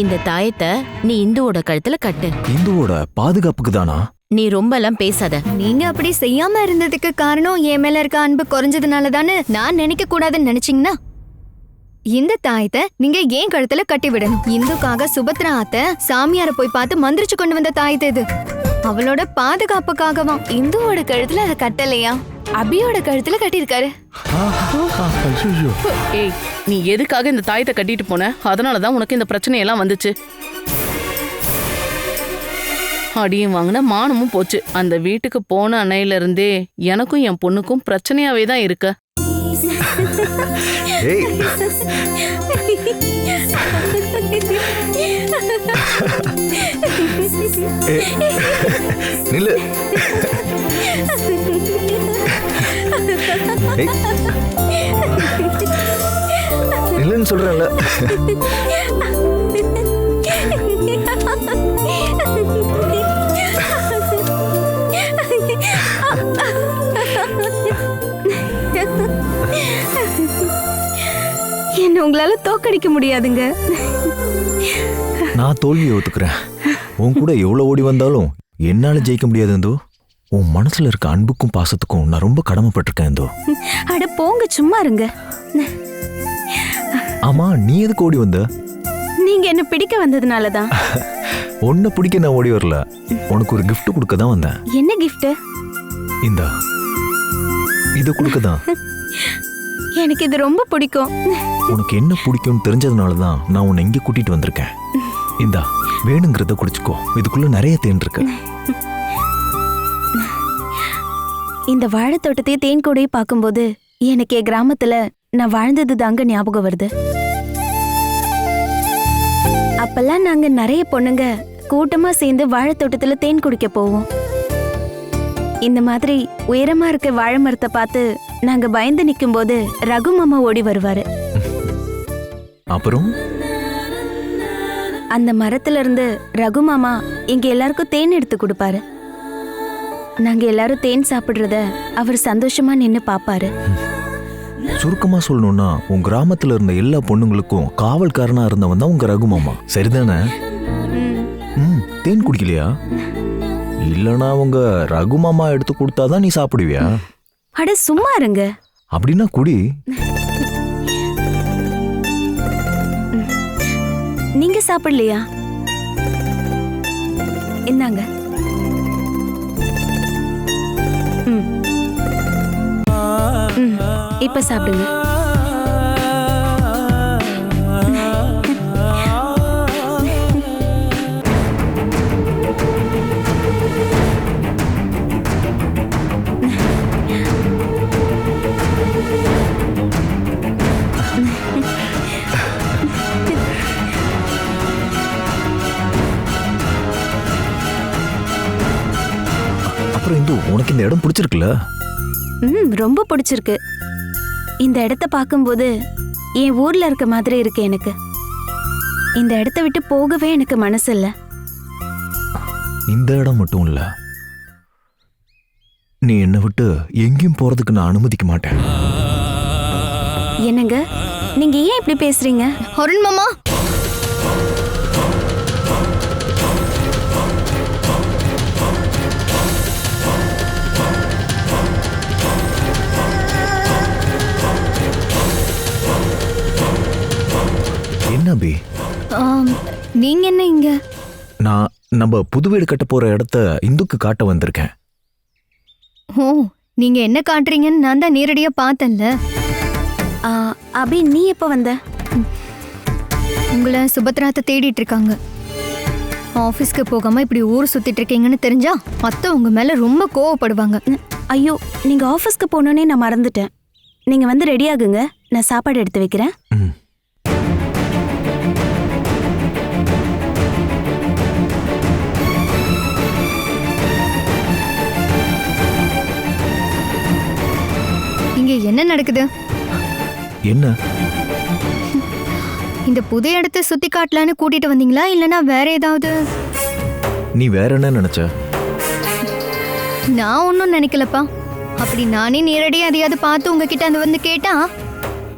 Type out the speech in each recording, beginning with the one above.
இந்த தாயத்தை நீ இந்துவோட கழுத்துல கட்டு. இந்துவோட பாதுகாப்புக்கு தானா? நீ ரொம்ப எல்லாம் பேசாத. நீங்க அப்படி செய்யாம இருந்ததுக்கு காரணம் என் மேல இருக்க அன்பு குறைஞ்சதுனால தானே நான் நினைக்க கூடாதுன்னு நினைச்சீங்கன்னா இந்த தாயத்தை நீங்க ஏன் கழுத்துல கட்டி விடணும். இந்துக்காக சுபத்ரா அத்தை சாமியார போய் பார்த்து மந்திரிச்சு கொண்டு வந்த தாயத்தை இது. அவளோட பாதுகாப்புக்காகவா. இந்துவோட கழுத்துல அதை கட்டலையா, அபியோட கழுத்துல கட்டியிருக்காரு. ஏய், நீ எதுக்காக இந்த தாயத்தை கட்டிட்டு போன? அதனாலதான் உனக்கு இந்த பிரச்சனை எல்லாம் வந்துச்சு. அடியும் வாங்கின மானமும் போச்சு. அந்த வீட்டுக்கு போன அன்னையில இருந்தே எனக்கும் என் பொண்ணுக்கும் பிரச்சனையாவே தான் இருக்கு. இல்லன்னு சொல்றேன்ல. என்ன உங்களால தோக்கடிக்க முடியாதுங்க. நான் தோல்வியை ஒத்துக்கிறேன். உன் கூட எவ்வளவு ஓடி வந்தாலும் என்னால ஜெயிக்க முடியாது இந்தோ. உன் மனசுல இருக்க அன்புக்கும் பாசத்துக்கும் நான் ரொம்ப கடமைப்பட்டிருக்கேன் இந்தோ. அட போங்க, சும்மா இருங்க. ஆமா, நீ எதுக்கு ஓடி வந்த? நீங்க என்ன பிடிக்க வந்ததுனாலதான். உன்னை பிடிக்க நான் ஓடி வரல, உனக்கு ஒரு gift கொடுக்க தான் வந்தேன். என்ன கிஃப்ட்? இந்தா, இத கொடுக்க தான். எனக்கு இது ரொம்ப பிடிக்கும். உனக்கு என்ன பிடிக்கும்னு தெரிஞ்சதுனால தான் நான் உன்னை இங்கே கூட்டிட்டு வந்திருக்கேன். இந்தா, வேணுங்கிறத குடிச்சுக்கோ. இதுக்குள்ள நிறைய தேன் இருக்கு. இந்த வாழைத்தோட்டத்தையே தேன் கூடையை பார்க்கும்போது எனக்கு என் கிராமத்துல நான் வாழ்ந்தது தாங்க ஞாபகம் வருது. அப்பெல்லாம் நாங்க நிறைய பொண்ணுங்க கூட்டமா சேர்ந்து வாழைத்தோட்டத்துல தேன் குடிக்க போவோம். இந்த மாதிரி உயரமா இருக்க வாழை மரத்தை பார்த்து நாங்க பயந்து நிக்கும் போது ரகு மாமா ஓடி வருவாரு. அப்புறம் அந்த மரத்துல இருந்து ரகு மாமா எங்க எல்லாருக்கும் தேன் எடுத்து கொடுப்பாரு. நாங்க எல்லாரும் தேன் சாப்பிடுறத அவர் சந்தோஷமா நின்னு பாப்பாரு. சுருக்கமா சொல்லணும்னா உன் கிராமத்துல இருந்த எல்லா பொண்ணுங்களுக்கும் காவல்காரனா இருந்தவன் தான் உங்க ரகு மாமா, சரிதானே? தேன் குடிக்கலையா? இல்லனா உங்க ரகு மாமா எடுத்து கொடுத்தாதான் நீ சாப்பிடுவியா? அட சும்மா இருங்க. அப்படின்னா குடி. நீங்க சாப்பிடலையா? இந்தாங்க. இப்ப சாப்பிடுங்க. அப்புறம் இந்து, உனக்கு இந்த இடம் பிடிச்சிருக்குல்ல? ரொம்ப பிடிச்சிருக்கு. இந்த இடத்த பார்க்கும்போது என் ஊர்ல இருக்க மாதிரி இருக்கு எனக்கு. இந்த இடத்த விட்டு போகவே எனக்கு மனசு இல்ல. இந்த இடம் மட்டும் இல்ல, நீ என்னை விட்டு எங்கேயும் போறதுக்கு நான் அனுமதிக்க மாட்டேன். என்னங்க நீங்க ஏன் இப்படி பேசுறீங்க? அருண் மாமா, என்ன அபி? நீங்க என்ன இங்க? நான் நம்ம புது வீடு கட்ட போற இடத்த இந்துக்கு காட்ட வந்திருக்கேன். ஓ, நீங்க என்ன காட்டுறீங்கன்னு நான் தான் நேரடியா பார்த்தேன்ல. அபி, நீ எப்ப வந்த? உங்களை சுபத்ராத்தை தேடிட்டு இருக்காங்க. ஆபீஸ்க்கு போகாம இப்படி ஊர் சுத்திட்டு இருக்கீங்கன்னு தெரிஞ்சா அத்தை உங்க மேல ரொம்ப கோவப்படுவாங்க. ஐயோ, நீங்க ஆபீஸ்க்கு போனோன்னே நான் மறந்துட்டேன். நீங்க வந்து ரெடி ஆகுங்க, நான் சாப்பாடு எடுத்து வைக்கிறேன். இங்க என்ன நடக்குது? என்ன? இந்த புது இடத்தை சுத்தி காட்டலான்னு கூட்டிட்டு வந்தீங்களா, இல்லனா வேற ஏதாவது? நீ வேற என்ன நினைச்ச? நான் ஒன்னும் நினைக்கலப்பா. அப்படி நானே நேரடியா அதையாவது பார்த்து உங்ககிட்ட வந்து கேட்டா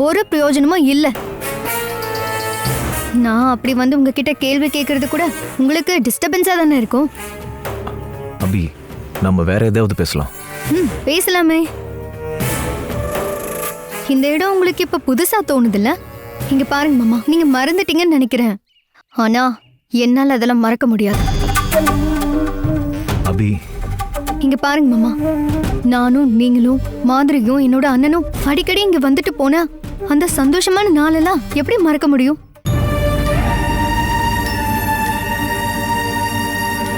ஒரு பிரயோஜனமும் இல்ல. நான் அப்படி வந்து உங்ககிட்ட கேள்வி கேட்கறது கூட உங்களுக்கு டிஸ்டர்பன்ஸா தானே இருக்கும். அபி, நம்ம வேற ஏதாவது பேசலாம். பேசலாமே. இந்த இடம் உங்களுக்கு இப்ப புதுசா தோணுதுல்ல? இங்க பாருங்க மாமா, நீங்க மறந்துட்டீங்கன்னு நினைக்கிறேன். ஆனா என்னால அதெல்லாம் மறக்க முடியாது. அபி, இங்க பாருங்க மாமா, நானும் நீங்களும் மாதிரியும் என்னோட அண்ணனும் அடிக்கடி இங்க வந்துட்டு போன அந்த சந்தோஷமான நாளெல்லாம் எப்படி மறக்க முடியும்?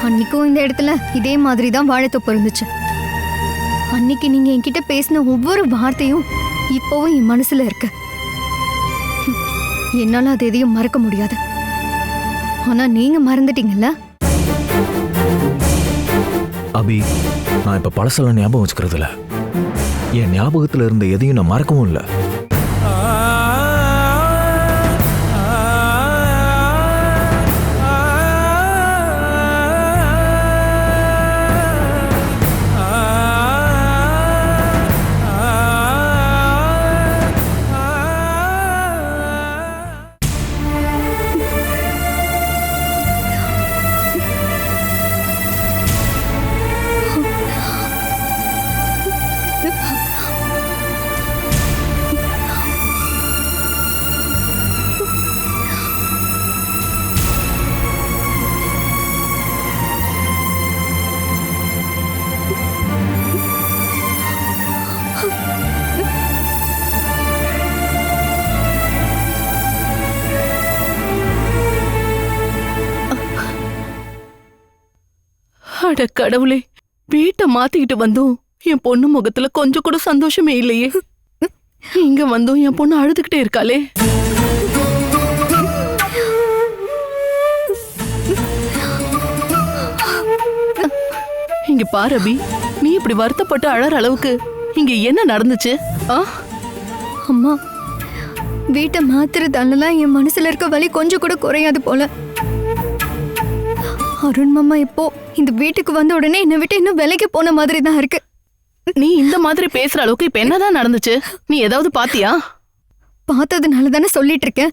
அன்னைக்கும் இந்த இடத்துல இதே மாதிரி தான் வாழைத்தோப்பு இருந்துச்சு. அன்னைக்கு நீங்க என்கிட்ட பேசின ஒவ்வொரு வார்த்தையும் இப்பவும் என் மனசுல இருக்கு. என்னால அது எதையும் மறக்க முடியாது. ஆனா நீங்க மறந்துட்டீங்கல்ல? அபி, நான் இப்ப பழசெல்லாம் ஞாபகம் வச்சுக்கிறது இல்ல. என் ஞாபகத்துல இருந்த எதையும் நான் மறக்கவும் இல்லை. அட கடவுளே, வீட்டை மாத்திக்கிட்டு வந்தும் என் பொண்ணு முகத்துல கொஞ்சம் கூட சந்தோஷமே இல்லையே. இங்க வந்தும் என் பொண்ணு அழுதுகிட்டே இருக்காளே. இங்க பாரு அபி, நீ இப்படி வருத்தப்பட்டு அழற அளவுக்கு இங்க என்ன நடந்துச்சு? அம்மா, வீட்டை மாத்துறதாலலாம் என் மனசுல இருக்க வலி கொஞ்சம் கூட குறையாது போல. அருண் மாமா இப்போ இந்த வீட்டுக்கு வந்த உடனே என்னை விட்டு இன்னும் விலைக்கு போன மாதிரி தான் இருக்கு. நீ இந்த மாதிரி பேசுற அளவுக்கு இப்ப என்னதான் நடந்துச்சு? நீ ஏதாவது பாத்தியா? பார்த்ததுனால தானே சொல்லிட்டு இருக்கேன்.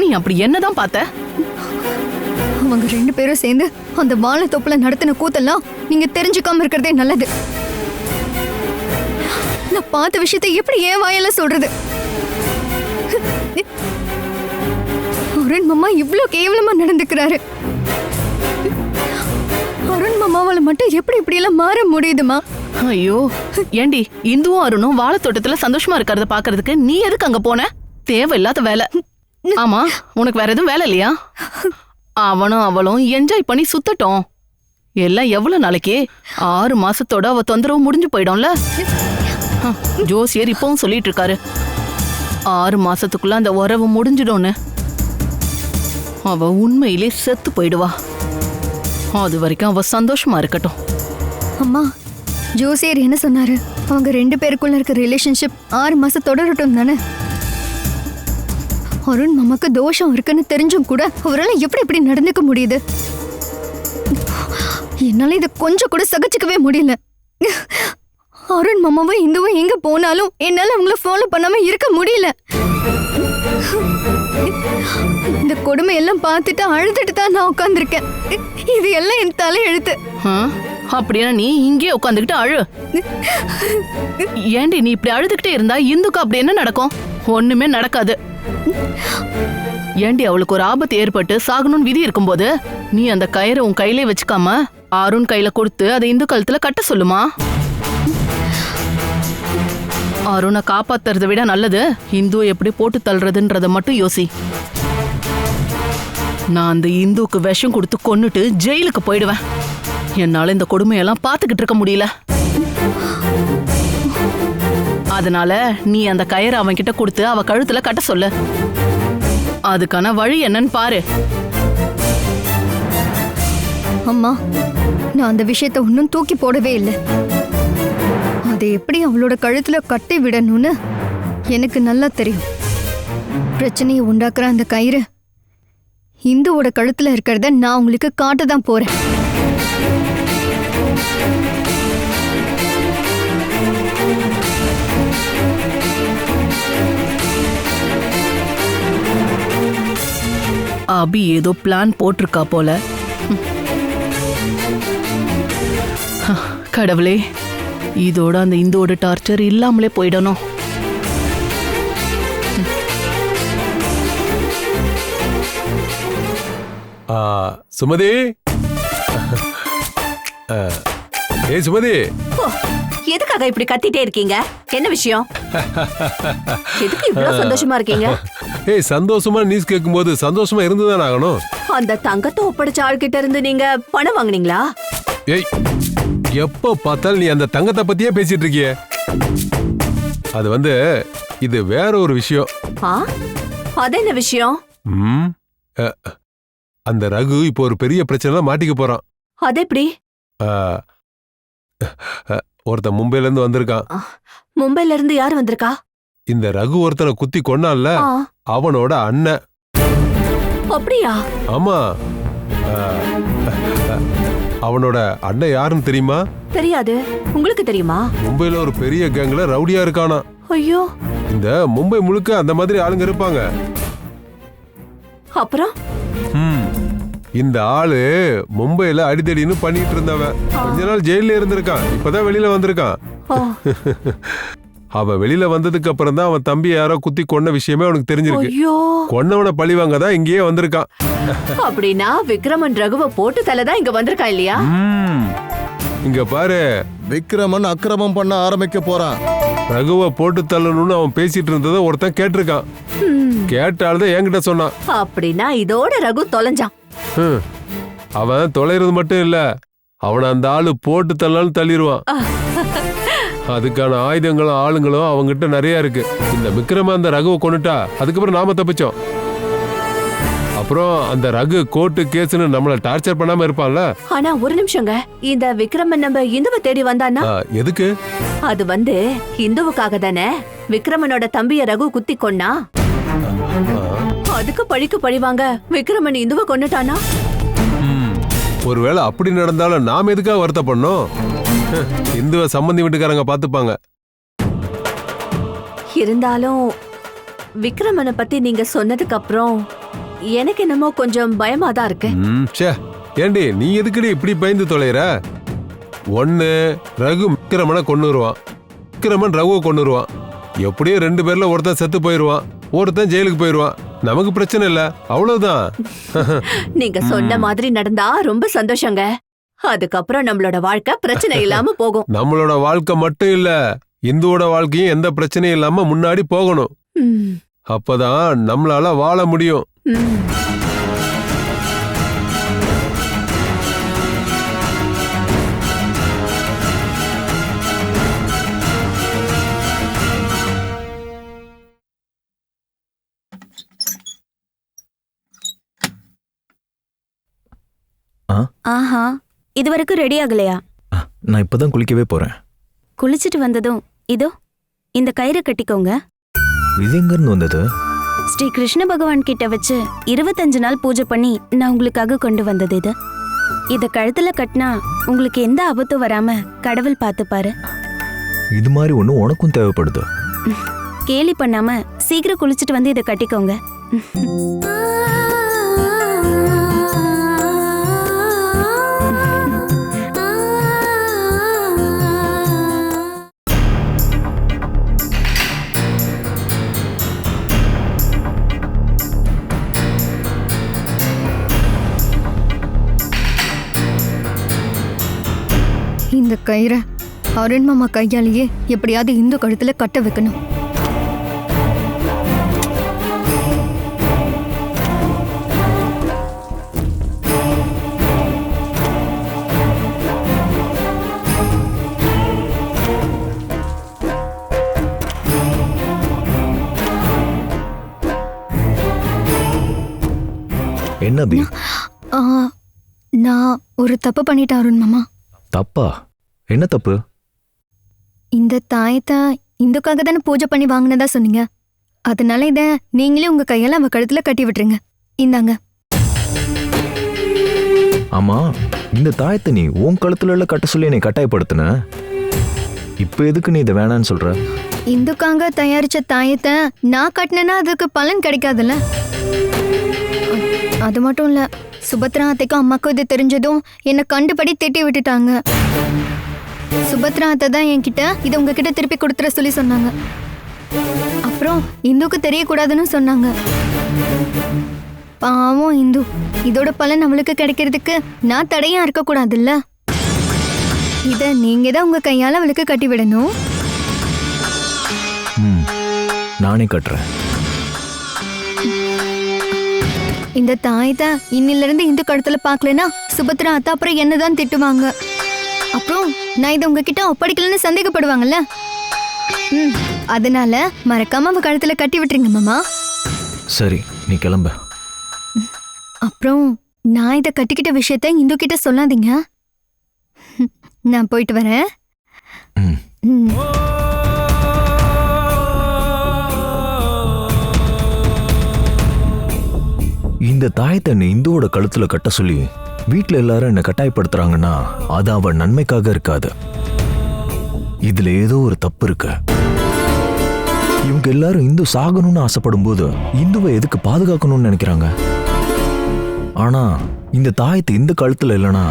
நீ அப்படி என்னதான் பார்த்த? அவங்க 2 பேரும் சேர்ந்து அந்த வாழைத்தோப்புல நடத்தின கூத்தெல்லாம் நீங்க தெரிஞ்சுக்காம இருக்கிறதே நல்லது. நான் பார்த்த விஷயத்தை எப்படி ஏன் வாயால சொல்றது? அருண் மாமா இவ்ளோ கேவலமா நடந்துக்கிறாரு. அருண் மாமாவால மட்டும் எப்படி இப்படி எல்லாம் மாற முடியுதுமா? ஐயோ ஏண்டி, இந்துவும் அருணும் வாழைத்தோட்டத்துல சந்தோஷமா இருக்கிறத பாக்குறதுக்கு நீ எதுக்கு அங்க போன? தேவையில்லாத வேலை. ஆமா, உனக்கு வேற எதுவும் வேலை இல்லையா? அவனும் அவளும் என்ஜாய் பண்ணி சுத்தட்டும். எல்லாம் எவ்வளவு நாளைக்கு? 6 மாசத்தோட அவ தொந்தரவு முடிஞ்சு போயிடும்ல. ஜோசியர் இப்பவும் சொல்லிட்டு இருக்காரு 6 மாசத்துக்குள்ள அந்த உறவு முடிஞ்சிடும்னு. அவ உண்மையிலே செத்து போயிடுவா. அது வரைக்கும் அவ சந்தோஷமா இருக்கட்டும். அம்மா, ஜோசியர் என்ன சொன்னாரு? அவங்க 2 பேருக்குள்ள இருக்க ரிலேஷன்ஷிப் 6 மாசம் தொடரட்டும் தானே? அருண் மாமாக்கு தோஷம் இருக்குன்னு தெரிஞ்சும் கூட அவரால் எப்படி இப்படி நடந்துக்க முடியுது? என்னால இதை கொஞ்சம் கூட சகிச்சுக்கவே முடியல. அருண் மாமாவும் இந்துவும் எங்க போனாலும் என்னால அவங்கள ஃபாலோ பண்ணாம இருக்க முடியல. இந்த கொடுமை எல்லாம் பார்த்துட்டு அழுதுட்டு தான் நான் உட்கார்ந்துருக்கேன். இது எல்லாம் என் தலையெழுத்து. அப்படின்னா நீ இங்கே உட்காந்துக்கிட்டு அழு. ஏண்டி நீ இப்படி அழுதுகிட்டே இருந்தா இந்துக்கு அப்படி என்ன நடக்கும்? ஒண்ணுமே நடக்காது. ஏண்டி, அவளுக்கு ஒரு ஆபத்து ஏற்பட்டு சாகணும்னு விதி இருக்கும்போது நீ அந்த கயிறை உன் கையிலே வச்சுக்காம அருண் கையில கொடுத்து அதை இந்து கழுத்துல கட்ட சொல்லுமா? அருணை காப்பாத்துறதை விட நல்லது இந்துவை எப்படி போட்டு தள்ளுறதுன்றத மட்டும் யோசி. நான் அந்த இந்துக்கு விஷம் கொடுத்து கொன்னுட்டு ஜெயிலுக்கு போயிடுவேன். என்னால இந்த கொடுமையெல்லாம் பார்த்துக்கிட்டு இருக்க முடியல. அதனால நீ அந்த கயிறை அவன் கிட்ட கொடுத்து அவ கழுத்துல கட்ட சொல்லு. அதுக்கான வழி என்னன்னு பாரு. அம்மா, நான் அந்த விஷயத்தை இன்னும் தூக்கி போடவே இல்லை. அதை எப்படி அவளோட கழுத்துல கட்டி விடணும்னு எனக்கு நல்லா தெரியும். பிரச்சனையை உண்டாக்குற அந்த கயிறு இந்துவோட கழுத்துல இருக்கிறத நான் உங்களுக்கு காட்டதான் போறேன். அபி ஏதோ பிளான் போட்டிருக்கா போல. கடவுளே, இதோட அந்த இந்துவோட டார்ச்சர் இல்லாமலே போயிடணும். சுமதி, ஏய் சுமதி, எதுக்காக இப்படி கத்திட்டே இருக்கீங்க? என்ன விஷயம்? எதுக்கு இவ்வளவு சந்தோஷமா இருக்கீங்க? ஏய் சந்தோஷமா நியூஸ் கேட்கும்போது சந்தோஷமா இருந்துதான் ஆகணும். அந்த தங்கத்தை ஒப்படைச்ச ஆள்கிட்ட இருந்து நீங்க பணம் வாங்குனீங்களா? ஏய், எப்ப பார்த்தாலும் நீ அந்த தங்கத்தை பத்தியே பேசிட்டு இருக்கிய. அது இது வேற ஒரு விஷயம். அது என்ன விஷயம்? அந்த ரகு இப்போ ஒரு பெரிய பிரச்சனை மாட்டிக்க போறான். அது எப்படி? ஒருத்தன் மும்பைல இருந்து வந்திருக்கான். மும்பைல இருந்து யார் வந்திருக்கா? இந்த ரகு ஒருத்தனை குத்தி கொன்னான்ல, அவனோட அண்ணன். அப்படியா? ஆமா. அவனோட அண்ணன் யாருன்னு தெரியுமா? தெரியாது. உங்களுக்கு தெரியுமா? மும்பைல ஒரு பெரிய கேங்ல ரவுடியா இருக்கானா. ஐயோ, இந்த மும்பை முழுக்க அந்த மாதிரி ஆளுங்க இருப்பாங்க. அப்புறம் இந்த ஆளு மும்பைல அடிதடின்னு பண்ணிட்டு இருந்தவன். கொஞ்ச நாள் ஜெயில இருந்திருக்கான். இப்பதான் வெளியில வந்திருக்கான். அவன் வெளியில வந்ததுக்கு அப்புறம் தான் அவன் தம்பி யாரோ குத்தி கொன்ன விஷயமே அவனுக்கு தெரிஞ்சிருக்கு. கொன்னவனை பழிவாங்க தான் இங்கேயே வந்திருக்கான். அப்படின்னா விக்ரமன் ரகுவை போட்டு தலைதான் இங்க வந்திருக்கா இல்லையா? இங்க பாரு, விக்ரமன் அக்கிரமம் பண்ண ஆரம்பிக்க போறான். ரகுவை போட்டு தள்ளணும்னு அவன் பேசிட்டு இருந்ததை ஒருத்தன் கேட்டிருக்கான். கேட்டால்தான் என்கிட்ட சொன்னான். அப்படின்னா இதோட ரகு தொலைஞ்சான். அவன் தொலைறது மட்டும் இல்ல, அவனை அந்த ஆளு போட்டு தள்ளாலும் தள்ளிடுவான். அதுக்கான ஆயுதங்களும் ஆளுங்களும் அவங்கிட்ட நிறைய இருக்கு. இந்த விக்ரம அந்த ரகுவை கொண்டுட்டா அதுக்கப்புறம் நாம தப்பிச்சோம். அப்புறம் அந்த ரகு கோர்ட்டு கேஸ்னு நம்மள டார்ச்சர் பண்ணாம இருப்பான்ல. ஆனா ஒரு நிமிஷங்க, இந்த விக்ரமன் நம்ம இந்துவை தேடி வந்தானா? எதுக்கு? அது இந்துவுக்காக தானே விக்ரமனோட தம்பிய ரகு குத்தி கொன்னா. அதுக்கு பழிக்கு பழிவாங்க விக்ரமன் இந்துவை கொன்னுட்டானா? ஒருவேளை அப்படி நடந்தாலும் நாம எதுக்காக வருத்தப்படணும்? இந்துவை சம்பந்தி வீட்டுக்காரங்க பாத்துப்பாங்க. இருந்தாலும் விக்ரமனை பத்தி நீங்க சொன்னதுக்கு அப்புறம் எனக்கு என்னமோ கொஞ்சம் பயமா தான் இருக்கு. ஏண்டி நீ எதுக்குடி இப்படி பயந்து தொலைற? ஒண்ணு, ரகு விக்ரமனை கொன்னுருவான், விக்ரமன் ரகுவை கொன்னுருவான். எப்படியும் 2 பேர்ல ஒருத்தன் செத்து போயிருவான், ஒருத்தன் ஜெயிலுக்கு போயிருவான். நமக்கு பிரச்சனை இல்ல, அவ்வளவுதான். நீங்க சொன்ன மாதிரி நடந்தா ரொம்ப சந்தோஷங்க. அதுக்கப்புறம் நம்மளோட வாழ்க்கை பிரச்சனை இல்லாம போகும். நம்மளோட வாழ்க்கை மட்டும் இல்ல, இந்துவோட வாழ்க்கையும் எந்த பிரச்சனையும் இல்லாம முன்னாடி போகணும். அப்பதான் நம்மளால வாழ முடியும். ஆஹா, இது வரைக்கும் ரெடி ஆகலையா? நான் இப்பதான் குளிக்கவே போறேன். குளிச்சிட்டு வந்ததும் இதோ இந்த கயிறை கட்டிக்கோங்க. இது எங்க இருந்து வந்தது? ஸ்ரீ கிருஷ்ண பகவான் கிட்ட வச்சு 25 நாள் பூஜை பண்ணி நான் உங்களுக்காக கொண்டு வந்தது இது. இத கழுத்துல கட்டினா உங்களுக்கு எந்த ஆபத்தும் வராம கடவுள் பார்த்துப்பாரு. இது மாதிரி ஒண்ணு உனக்கும் தேவைப்படுது. கேலி பண்ணாம சீக்கிரம் குளிச்சிட்டு வந்து இதை கட்டிக்கோங்க. இந்த கயிறை அருண் மாமா கையாலேயே எப்படியாவது இந்து கழுத்துல கட்ட வைக்கணும். என்ன பி? நான் ஒரு தப்பு பண்ணிட்டேன் அருண் மாமா. தப்பா? என்ன தப்பு? இந்த தாயத்தை இந்துக்காக தானே பூஜை பண்ணி வாங்கினதா சொன்னீங்க. அதனால இத நீங்களே உங்க கையால அவ கழுத்துல கட்டி விட்டுருங்க. இந்தாங்க. ஆமா, இந்த தாயத்தை நீ உன் கழுத்துல கட்ட சொல்லி என்னை கட்டாயப்படுத்தின. இப்ப எதுக்கு நீ இதை வேணான்னு சொல்ற? இந்துக்காக தயாரிச்ச தாயத்தை நான் கட்டினேன்னா அதுக்கு பலன் கிடைக்காதுல்ல. அது மட்டும் இல்ல, சுபத்ரா அத்தைக்கும் அம்மாக்கும் இது தெரிஞ்சதும் என்னை கண்டுபடி திட்டி விட்டுட்டாங்க. சுபத்ரா அத்தை தான் என்கிட்ட இதை உங்ககிட்ட திருப்பி கொடுத்துற சொல்லி சொன்னாங்க. அப்புறம் இந்துக்கு தெரியக்கூடாதுன்னு சொன்னாங்க. பாவம் இந்து, இதோட பலன் நம்மளுக்கு கிடைக்கிறதுக்கு நான் தடையா இருக்கக்கூடாதுல்ல. இத நீங்க தான் உங்க கையால அவளுக்கு கட்டி விடணும். நானே கட்டுறேன். இந்த தாயத்தை இன்னில இருந்து இந்து கழுத்துல பாக்கலனா சுபத்ரா அத்தா அப்புறம் என்னதான் திட்டுவாங்க. அப்புறம் நான் இதை உங்ககிட்ட ஒப்படைக்கலன்னு சந்தேகப்படுவாங்கல்ல. அதனால மறக்காம அவ கழுத்துல கட்டி விட்டுருங்க மாமா. சரி, நீ கிளம்ப. அப்புறம் நான் இதை கட்டிக்கிட்ட விஷயத்த இந்து கிட்ட சொல்லாதீங்க. நான் போயிட்டு வரேன். இந்த தாயத்தை நீ இந்துவோட கழுத்துல கட்ட சொல்லி வீட்டுல எல்லாரும் என்ன கட்டாயப்படுத்துறாங்கன்னா அது அவ நன்மைக்காக இருக்காது. இதுல ஏதோ ஒரு தப்பு இருக்கு. இவங்க எல்லாரும் இந்து சாகணும்னு ஆசைப்படும் போது இந்துவை எதுக்கு பாதுகாக்கணும்னு நினைக்கிறாங்க? ஆனா இந்த தாயத்தை இந்த கழுத்துல இல்லைன்னா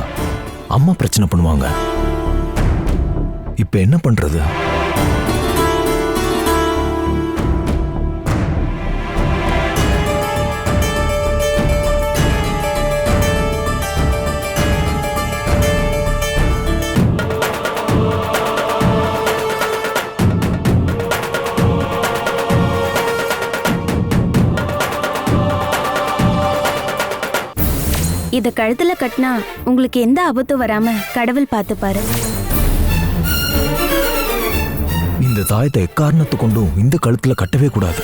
அம்மா பிரச்சனை பண்ணுவாங்க. இப்ப என்ன பண்றது? இத கழுத்துல கட்டினா உங்களுக்கு எந்த ஆபத்தும் வராம கடவுள் பார்த்துப்பாரு. இந்த தாயத்தை எக்காரணத்தை கொண்டும் இந்த கழுத்துல கட்டவே கூடாது.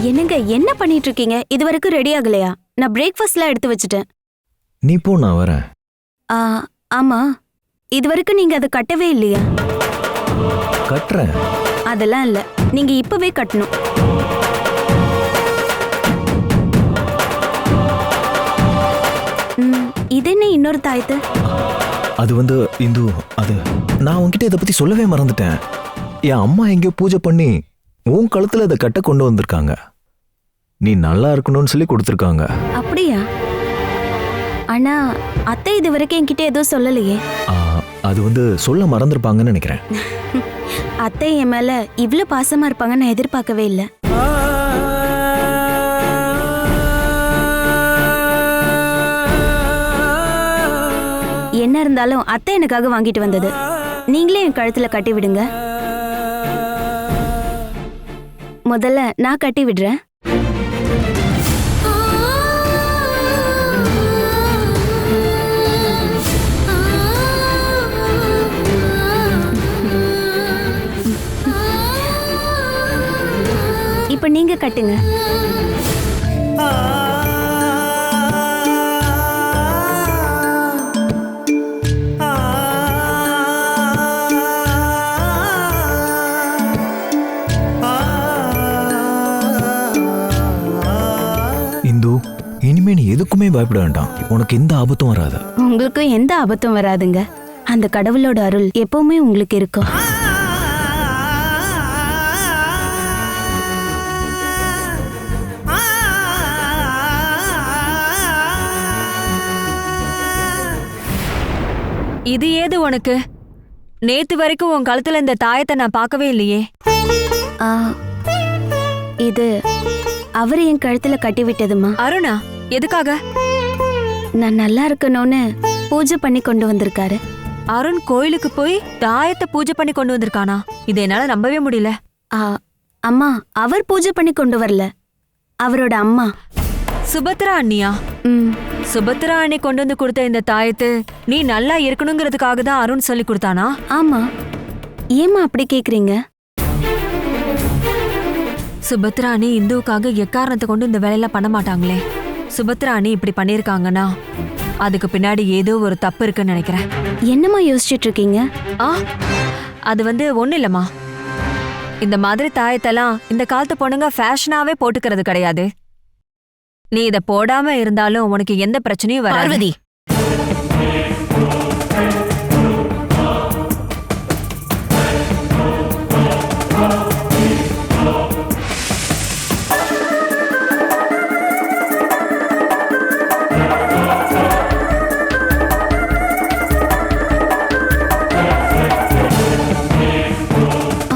என்னங்க என்ன பண்ணிட்டு இருக்கீங்க? இது வரைக்கும் ரெடி ஆகலையா? நான் பிரேக்ஃபாஸ்ட்லாம் எடுத்து வச்சுட்டேன். நீ போ, நான் வரேன். ஆமா, இது வரைக்கும் நீங்க அதை கட்டவே இல்லையா? கட்டுறேன். அதெல்லாம் இல்ல, நீங்க இப்பவே கட்டணும். இது என்ன இன்னொரு தாயத்து? அது இந்து, அது நான் உன்கிட்ட இதை பத்தி சொல்லவே மறந்துட்டேன். என் அம்மா எங்கேயோ பூஜை பண்ணி உன் கழுத்துல இதை கட்ட கொண்டு வந்திருக்காங்க. நீ நல்லா இருக்கணும்னு சொல்லி கொடுத்துருக்காங்க. அப்படியா? ஆனா அத்தை இது வரைக்கும் என்கிட்ட எதுவும் சொல்லலையே. அது சொல்ல மறந்துருப்பாங்கன்னு நினைக்கிறேன். அத்தை என் மேல இவ்ளோ பாசமா இருப்பாங்க நான் எதிர்பார்க்கவே இல்லை. என்ன இருந்தாலும் அத்தை எனக்காக வாங்கிட்டு வந்தது. நீங்களே என் கழுத்துல கட்டி விடுங்க. முதல்ல நான் கட்டி விடுறேன். இப்ப நீங்க கட்டுங்க. இனிமே நீ எதுக்குமே பயப்பட வேண்டாம். உனக்கு எந்த ஆபத்தும் வராது. உங்களுக்கும் எந்த ஆபத்தும் வராதுங்க. அந்த கடவுளோட அருள் எப்பவுமே உங்களுக்கு இருக்கும். இது ஏது உனக்கு? நேத்து வரைக்கும் உன் கழுத்துல இந்த தாயத்தை நான் பார்க்கவே இல்லையே. இது அவர் என் கழுத்துல கட்டி விட்டதுமா. அருணா, எதுக்காக? நான் நல்லா இருக்கணும்னு பூஜை பண்ணி கொண்டு வந்திருக்காரு. அருண் கோயிலுக்கு போய் தாயத்தை பூஜை பண்ணி கொண்டு வந்திருக்கானா? இதை என்னால நம்பவே முடியல. ஆ, அம்மா, அவர் பூஜை பண்ணி கொண்டு வரல, அவரோட அம்மா. சுபத்ரா அண்ணியா? ம், சுபத்ரா அண்ணி கொண்டு வந்து கொடுத்த இந்த தாயத்து நீ நல்லா இருக்கணுங்கிறதுக்காக தான் அருண் சொல்லி கொடுத்தானா? ஆமா. ஏம்மா அப்படி கேக்குறீங்க? சுபத்ரா அண்ணி இந்துவுக்காக எக்காரணத்தை கொண்டு இந்த வேலையெல்லாம் பண்ண மாட்டாங்களே. சுபத்ரா அண்ணி இப்படி பண்ணிருக்காங்கன்னா அதுக்கு பின்னாடி ஏதோ ஒரு தப்பு இருக்குன்னு நினைக்கிறேன். என்னம்மா யோசிச்சுட்டு இருக்கீங்க? ஆ, அது ஒண்ணும் இல்லம்மா. இந்த மாதிரி தாயத்தெல்லாம் இந்த காலத்து பொண்ணுங்க ஃபேஷனாவே போட்டுக்கிறது கிடையாது. நீ இத போடாம இருந்தாலும் உனக்கு எந்த பிரச்சனையும் வராது. பார்வதி,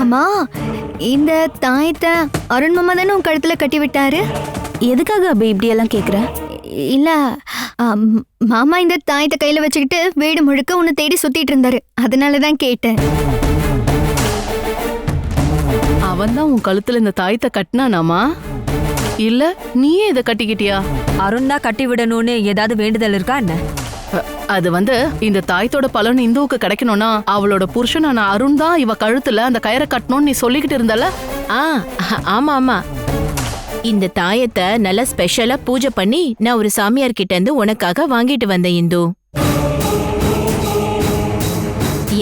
ஆமா, இந்த தாயத்தை அருண் மாமா தானே உன் கழுத்துல கட்டி விட்டாரு? எதுக்காக அபி இப்படி எல்லாம் கேக்குற? இல்ல, மாமா இந்த தாயத்தை கையில வச்சுக்கிட்டு வீடு முழுக்க உன்னை தேடி சுத்திட்டு இருந்தாரு, அதனாலதான் கேட்டேன். அவன் தான் உன் கழுத்துல இந்த தாயத்தை கட்டினானாமா? இல்ல நீயே இதை கட்டிக்கிட்டியா? அருண் தான் கட்டி விடணும்னு ஏதாவது வேண்டுதல் இருக்கா என்ன? அது இந்த தாயத்தோட பலன் இந்துவுக்கு கிடைக்கணும்னா அவளோட புருஷனான அருண் தான் இவ கழுத்துல அந்த கயிறை கட்டணும்னு நீ சொல்லிக்கிட்டு இருந்தல. ஆமா ஆமா, இந்த தாயத்தை நல்லா ஸ்பெஷலா பூஜை பண்ணி நான் ஒரு சாமியார் கிட்ட இருந்து உனக்காக வாங்கிட்டு வந்தேன் இந்து.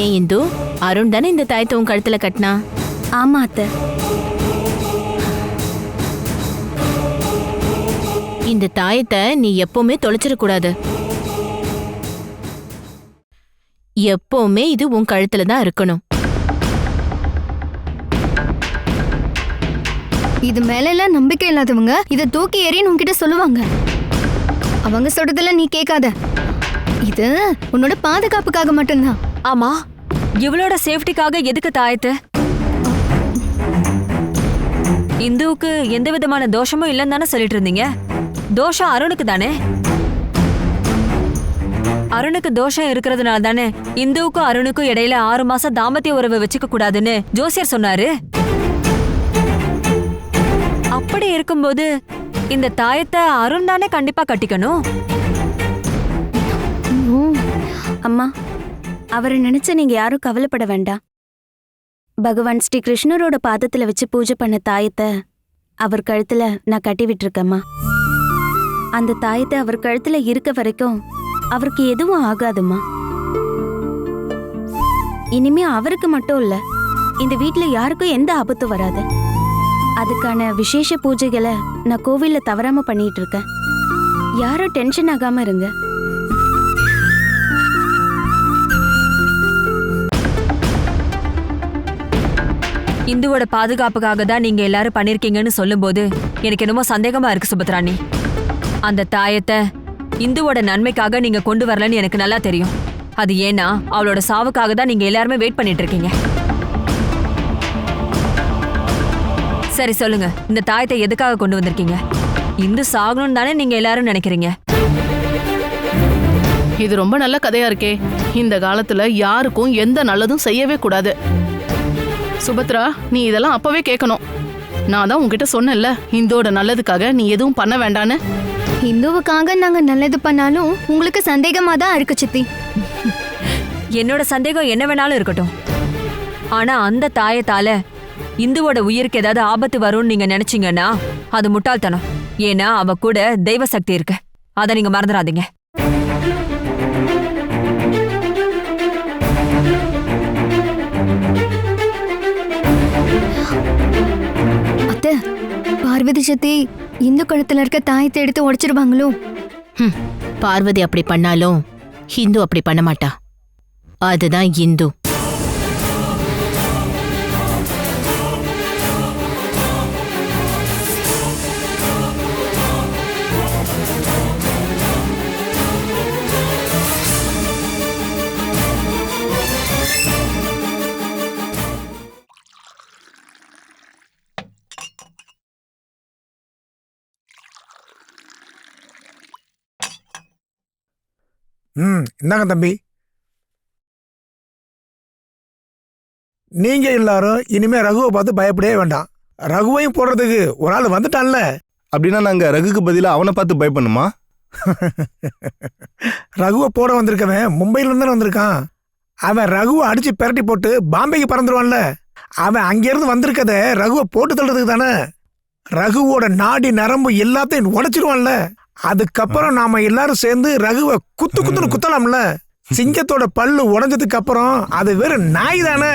ஏன் இந்து, அருண் தானே இந்த தாயத்தை உன் கழுத்துல கட்டினா? ஆமா அத்தை. இந்த தாயத்தை நீ எப்பவுமே தொலைச்சிடக்கூடாது. எப்பவுமே இது உன் கழுத்துல தான் இருக்கணும். இது மேல எல்லாம் நம்பிக்கை இல்லாதவங்க இதை தூக்கி எறின்னு உன்கிட்ட சொல்லுவாங்க. அவங்க சொல்றதெல்லாம் நீ கேட்காத. இது உன்னோட பாதுகாப்புக்காக மட்டும்தான். ஆமா, இவளோட சேஃப்டிக்காக எதுக்கு தாயத்து? இந்துவுக்கு எந்த விதமான தோஷமும் இல்லைன்னு தானே சொல்லிட்டு இருந்தீங்க. தோஷம் அருணுக்கு தானே. அருணுக்கு தோஷம் இருக்கிறதுனால தானே இந்துவுக்கும் அருணுக்கும் இடையில 6 மாசம் தாம்பத்திய உறவு வச்சுக்க கூடாதுன்னு ஜோசியர் சொன்னாரு. அப்படி இருக்கும்போது இந்த தாயத்தை அருண் தானே கண்டிப்பா கட்டிக்கணும். அம்மா, அவரை நினைச்சு நீங்க யாரும் கவலைப்பட வேண்டாம். பகவான் ஸ்ரீ கிருஷ்ணரோட பாதத்துல வச்சு பூஜை பண்ண தாயத்தை அவர் கழுத்துல நான் கட்டி விட்டுருக்கேம்மா. அந்த தாயத்தை அவர் கழுத்துல இருக்க வரைக்கும் அவருக்கு எதுவும் ஆகாதுமா. இனிமே அவருக்கு மட்டும் இல்ல, இந்த வீட்ல யாருக்கும் எந்த ஆபத்தும் வராது. அதுக்கான விசேஷ பூஜைகளை நான் கோவில்ல தவறாம பண்ணிட்டு இருக்கேன். யாரும் டென்ஷன் ஆகாம இருங்க. இந்துவோட பாதுகாப்புக்காக தான் நீங்க எல்லாரும் பண்ணிருக்கீங்கன்னு சொல்லும்போது எனக்கு என்னமோ சந்தேகமா இருக்கு சுபத்ராணி. அந்த தாயத்தை இந்துவோட நன்மைக்காக நீங்க கொண்டு வரலன்னு எனக்கு நல்லா தெரியும். அது ஏன்னா அவளோட சாவுக்காக தான் நீங்க எல்லாருமே வெயிட் பண்ணிட்டு இருக்கீங்க. சரி சொல்லுங்க, இந்த தாயத்தை எதுக்காக கொண்டு வந்திருக்கீங்க? இந்து சாகணும்னு தானே நீங்க எல்லாரும் நினைக்கிறீங்க. இது ரொம்ப நல்ல கதையா இருக்கே. இந்த காலத்துல யாருக்கும் எந்த நல்லதும் செய்யவே கூடாது. சுபத்ரா, நீ இதெல்லாம் அப்பவே கேட்கணும். நான் தான் உன்கிட்ட சொன்னேன்ல, இந்தோட நல்லதுக்காக நீ எதுவும் பண்ண வேண்டான்னு. இந்துவுக்காக நாங்க நல்லது பண்ணாலும் உங்களுக்கு சந்தேகமா தான் இருக்கு சித்தி. என்னோட சந்தேகம் என்ன வேணாலும் இருக்கட்டும். ஆனா அந்த தாயத்தால இந்துவோட உயிருக்கு ஏதாவது ஆபத்து வரும்னு நீங்க நினைச்சீங்கன்னா அது முட்டாள்தனம். ஏன்னா அவ கூட தெய்வ சக்தி இருக்கு, அதை நீங்க மறந்துடாதீங்க. அத்தை, பார்வதி சித்தி இந்து கழுத்துல இருக்க தாயத்தை எடுத்து உடைச்சிருவாங்களோ? பார்வதி அப்படி பண்ணாலும் ஹிந்து அப்படி பண்ண மாட்டா. அதுதான் இந்து. இந்தாங்க தம்பி. நீங்க எல்லாரும் இனிமே ரகுவை பார்த்து பயப்படவே வேண்டாம். ரகுவையும் போடுறதுக்கு ஒரு ஆள் வந்துட்டான்ல. அப்படின்னா நாங்க ரகுக்கு பதிலா அவனை பார்த்து பயப்படணுமா? ரகுவை போட வந்திருக்கவன் மும்பையில இருந்து வந்திருக்கான். அவன் ரகுவை அடிச்சு பிரட்டி போட்டு பாம்பேக்கு பறந்துருவான்ல. அவன் அங்கிருந்து வந்திருக்கத ரகுவை போட்டு தள்ளுறதுக்கு தானே. ரகுவோட நாடி நரம்பு எல்லாத்தையும் உடைச்சிருவான்ல. அதுக்கப்புறம் நாம எல்லாரும் சேர்ந்து ரகுவை குத்துன்னு குத்தலாம்ல. சிங்கத்தோட பல்லு உடைஞ்சதுக்கு அப்புறம் அது வெறும் நாய் தானே.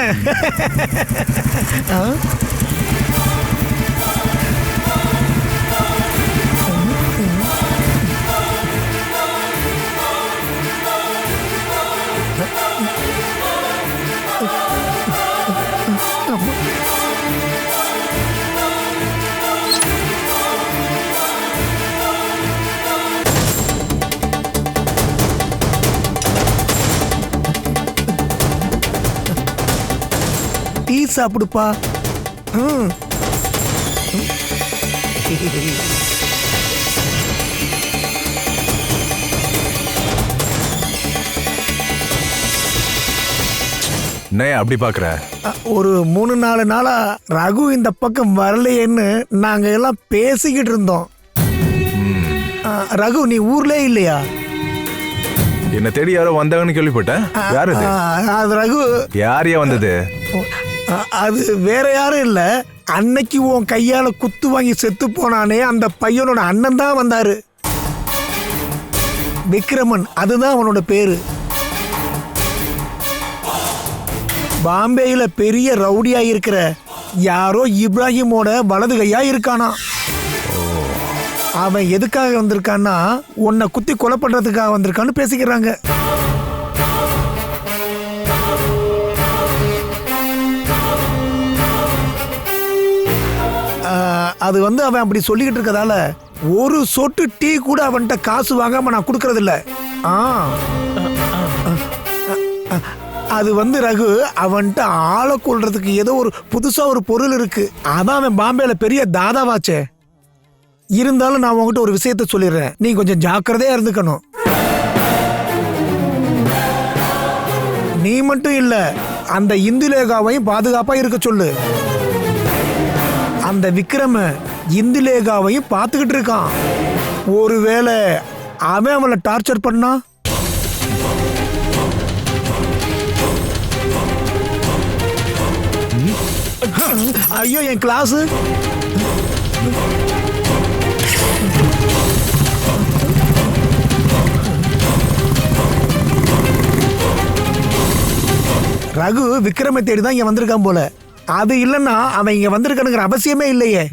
டீ சாப்பிடுப்பா. என்னையா அப்படி பாக்குற? ஒரு 3-4 நாளா ரகு இந்த பக்கம் வரலையேன்னு நாங்க எல்லாம் பேசிக்கிட்டு இருந்தோம். ரகு நீ ஊர்லே இல்லையா? என்ன தேடி யாரோ வந்தாங்கன்னு கேள்விப்பட்டேன். யாரு அது? அது ரகு. யாரையா வந்தது? அது வேற யாரும் இல்ல, அன்னைக்கு உன் கையால குத்து வாங்கி செத்து போனானே அந்த பையனோட அண்ணன் தான் வந்தாரு. விக்ரமன், அதுதான் அவனோட பேரு. பாம்பேயில பெரிய ரவுடியா இருக்கிற யாரோ இப்ராஹிமோட வலது கையா இருக்கானா. அவன் எதுக்காக வந்திருக்கான்னா உன்னை குத்தி கொலை பண்றதுக்காக வந்திருக்கான்னு பேசிக்கிறாங்க. அது அவன் அப்படி சொல்லிக்கிட்டு இருக்கதால ஒரு சொட்டு டீ கூட அவன்கிட்ட காசு வாங்காம நான் கொடுக்கறது இல்ல. அது ரகு அவன்கிட்ட ஆளை கொள்றதுக்கு ஏதோ ஒரு புதுசா ஒரு பொருள் இருக்கு. அதான் அவன் பாம்பேல பெரிய தாதாவாச்சே. இருந்தாலும் நான் உங்ககிட்ட ஒரு விஷயத்த சொல்லிடுறேன், நீ கொஞ்சம் ஜாக்கிரதையா இருந்துக்கணும். நீ மட்டும் இல்ல, அந்த இந்துலேகாவையும் பாதுகாப்பா இருக்க சொல்லு. அந்த விக்ரம இந்துலேகாவையும் பார்த்துக்கிட்டு இருக்கான். ஒருவேளை அவன் அவளை டார்ச்சர் பண்ணா? ஐயோ என் கிளாஸ். ரகு விக்ரமை தேடிதான் இங்க வந்திருக்கான் போல. அது இல்லன்னா அவன் இங்க வந்திருக்கானுங்கிற அவசியமே இல்லையே.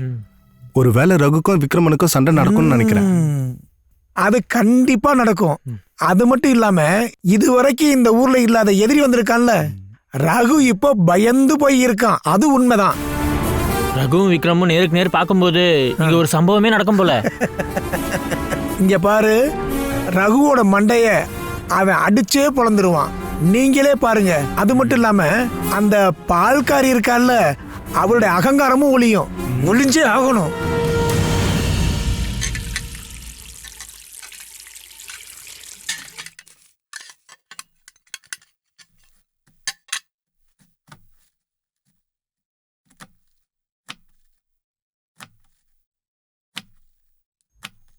ஒருவேளை ரகுக்கும் விக்ரமனுக்கும் சண்டை நடக்கும்னு நினைக்கிறேன். அது கண்டிப்பா நடக்கும். அது மட்டும் இல்லாம இதுவரைக்கும் இந்த ஊர்ல இல்லாத எதிரி வந்திருக்கான்ல, ரகு இப்போ பயந்து போய் இருக்கான். அது உண்மைதான். ரகுவும் விக்ரமும் நேருக்கு நேர் பார்க்கும்போது இங்க ஒரு சம்பவமே நடக்கும் போல. இங்க பாரு, ரகுவோட மண்டைய அவன் அடிச்சே பொளந்துருவான். நீங்களே பாருங்க. அது மட்டும் இல்லாம அந்த பால்காரி இருக்கால, அவளுடைய அகங்காரமும் ஒளியும். ஒளிஞ்சே ஆகணும்.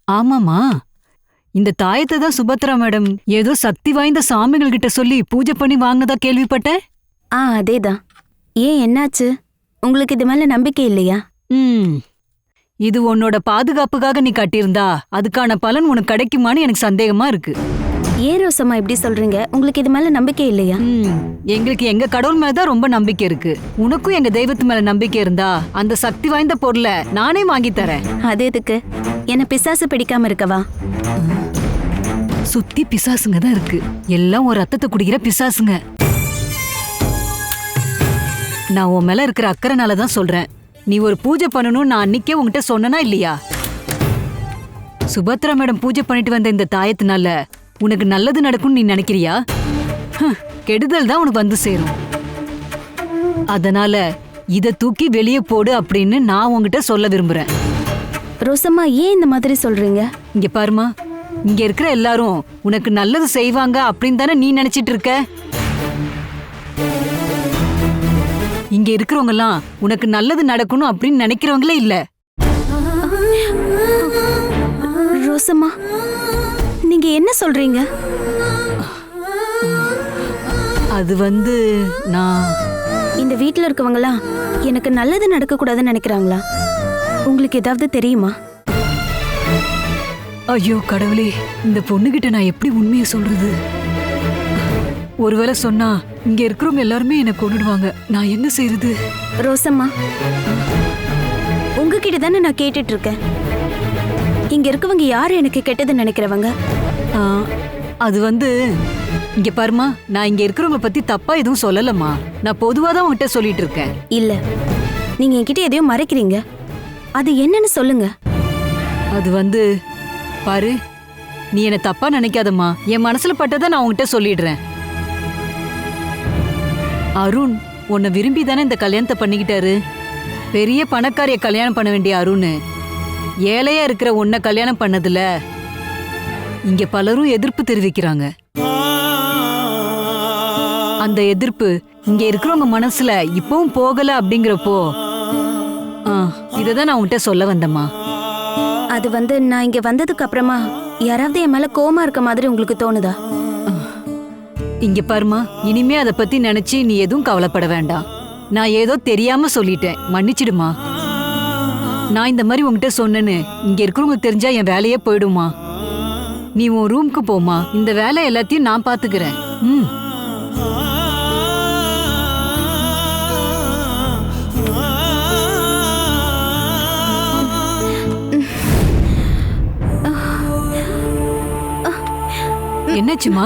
ஆமாமா, இந்த தாயத்தை தான் சுபத்ரா மேடம் ஏதோ சக்தி வாய்ந்த சாமிகள் கிட்ட சொல்லி பூஜை பண்ணி வாங்கினதா கேள்விப்பட்டேன். அதேதான். ஏன் என்னாச்சு? உங்களுக்கு இது மேல நம்பிக்கை இல்லையா? இது உன்னோட பாதுகாப்புக்காக நீ கட்டியிருந்தா அதுக்கான பலன் உனக்கு கிடைக்குமான்னு எனக்கு சந்தேகமா இருக்கு. ஏன் ரோசம்மா இப்படி சொல்றீங்க? உங்களுக்கு இது மேல நம்பிக்கை இல்லையா? எங்களுக்கு எங்க கடவுள் மேலதான் ரொம்ப நம்பிக்கை இருக்கு. உனக்கும் எங்க தெய்வத்து மேல நம்பிக்கை இருந்தா அந்த சக்தி வாய்ந்த பொருளை நானே வாங்கி தரேன். அது எதுக்கு? என்ன பிசாசு பிடிக்காம இருக்கவா? சுத்தி பிசாசுங்க தான் இருக்கு. எல்லாம் ஒரு ரத்தத்தை குடிக்கிற பிசாசுங்க. நான் உன் மேல இருக்கிற அக்கறைனாலதான் சொல்றேன். நீ ஒரு பூஜை பண்ணணும் நான் அன்னைக்கே உன்கிட்ட சொன்னனா இல்லையா? சுபத்ரா மேடம் பூஜை பண்ணிட்டு வந்த இந்த தாயத்தினால உனக்கு நல்லது நடக்கும்னு நீ நினைக்கிறியா? கெடுதல் தான் உனக்கு வந்து சேரும். அதனால இத தூக்கி வெளியே போடு அப்படின்னு நான் உன்கிட்ட சொல்ல விரும்புறேன். ரோசம்மா, ஏன் இந்த மாதிரி சொல்றீங்க? இங்க பாருமா, இங்க இருக்கிற எல்லாரும் உனக்கு நல்லது செய்வாங்க அப்படின்னு தானே நீ நினைச்சிட்டு இருக்க. இங்க இருக்கிறவங்க எல்லாம் உனக்கு நல்லது நடக்கணும் அப்படின்னு நினைக்கிறவங்களே இல்ல. ரோசம்மா, நீங்க என்ன சொல்றீங்க? அது வந்து நான் இந்த வீட்ல இருக்கவங்கலாம் எனக்கு நல்லது நடக்க கூடாதுன்னு நினைக்கிறாங்களா? உங்களுக்கு ஏதாவது தெரியுமா? ஐயோ கடவுளே, இந்த பொண்ணுகிட்ட நான் எப்படி உண்மையை சொல்றது? ஒருவேளை சொன்னா இங்க இருக்கிறவங்க எல்லாருமே என்ன கொன்னுடுவாங்க. நான் என்ன செய்யறது? ரோசம்மா, உங்ககிட்ட தானே நான் கேட்டுட்டு இருக்கேன். இங்க இருக்கவங்க யாரு எனக்கு கெட்டது நினைக்கிறவங்க? ஆ, அது வந்து இங்க பாருமா, நான் இங்க இருக்கிறவங்க பத்தி தப்பா எதுவும் சொல்லலம்மா. நான் பொதுவா தான் உன்கிட்ட சொல்லிட்டு இருக்கேன். இல்ல, நீங்க என்கிட்ட எதையோ மறைக்கிறீங்க. அது என்னன்னு சொல்லுங்க. அது வந்து பாரு, நீ என்ன தப்பா நினைக்காதம்மா. என் மனசுல பட்டதை நான் உன்கிட்ட சொல்லிடுறேன். அருண் உன்னை விரும்பி தானே இந்த கல்யாணத்தை பண்ணிக்கிட்டாரு. பெரிய பணக்காரிய கல்யாணம் பண்ண வேண்டிய அருண் ஏழையா இருக்கிற உன்னை கல்யாணம் பண்ணதுல இங்க பலரும் எதிர்ப்பு தெரிவிக்கிறாங்க. அந்த எதிர்ப்பு இங்க இருக்கிறவங்க மனசுல இப்பவும் போகல அப்படிங்கிறப்போ இததான் நான் உன்கிட்ட சொல்ல வந்தம்மா. அது வந்து நான் இங்க வந்ததுக்கு அப்புறமா யாராவது என் மேல கோவமா இருக்க மாதிரி உங்களுக்கு தோணுதா? இங்க பாருமா, இனிமே அதை பத்தி நினைச்சு நீ எதுவும் கவலைப்பட வேண்டாம். நான் ஏதோ தெரியாம சொல்லிட்டேன், மன்னிச்சிடுமா. நான் இந்த மாதிரி உங்ககிட்ட சொன்னேன்னு இங்க இருக்கிறவங்க தெரிஞ்சா என் வேலையே போயிடுமா. நீ உன் ரூமுக்கு போமா, இந்த வேலை எல்லாத்தையும் நான் பாத்துக்கிறேன். என்னாச்சுமா?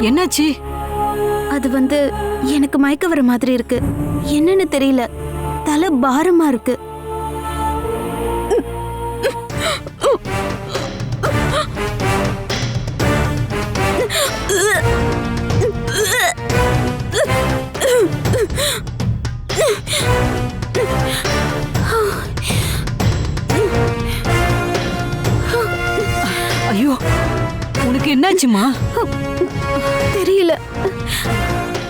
என்னாச்சு? அது வந்து எனக்கு மயக்க வர மாதிரி இருக்கு. என்னன்னு தெரியல, தலை பாரமா இருக்கு. ஐயோ, உனக்கு என்னாச்சுமா? தெரியல,